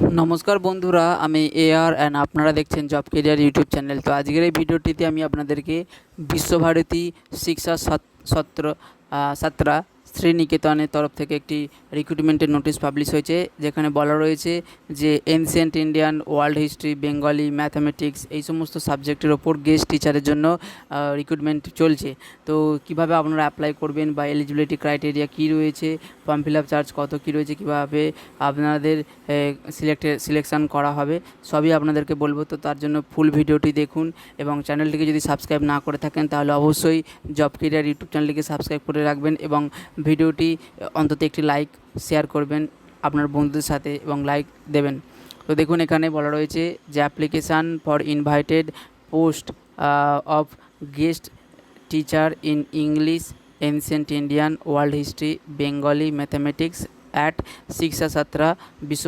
নমস্কার বন্ধুরা, আমি এআর অ্যান্ড আপনারা দেখছেন জব কেরিয়ার ইউটিউব চ্যানেল। তো আজকের এই ভিডিওটিতে আমি আপনাদেরকে বিশ্বভারতী শিক্ষা সত্র ছাত্রা শ্রীনিকেতনের তরফ থেকে একটি রিক্রুটমেন্টের নোটিশ পাবলিশ হয়েছে, যেখানে বলা রয়েছে যে ancient Indian, world history, Bengali, mathematics এই সমস্ত সাবজেক্টের ওপর গেস্ট টিচারের জন্য রিক্রুটমেন্ট চলছে। তো কিভাবে আপনারা অ্যাপ্লাই করবেন বা এলিজিবিলিটি ক্রাইটেরিয়া কী রয়েছে, ফর্ম ফিল আপ চার্জ কত কী রয়েছে, কীভাবে আপনাদের সিলেকশান করা হবে, সবই আপনাদেরকে বলবো। তো তার জন্য ফুল ভিডিওটি দেখুন এবং চ্যানেলটিকে যদি সাবস্ক্রাইব না করে থাকেন তাহলে অবশ্যই জব কেরিয়ার ইউটিউব চ্যানেলটিকে সাবস্ক্রাইব করে রাখবেন এবং ভিডিওটি অন্তত একটি লাইক শেয়ার করবেন আপনার বন্ধুদের সাথে এবং লাইক দেবেন। তো দেখুন, এখানে বলা রয়েছে যে application for invited post of guest teacher in English, ancient Indian, world history, Bengali, mathematics at Siksha Satra বিশ্ব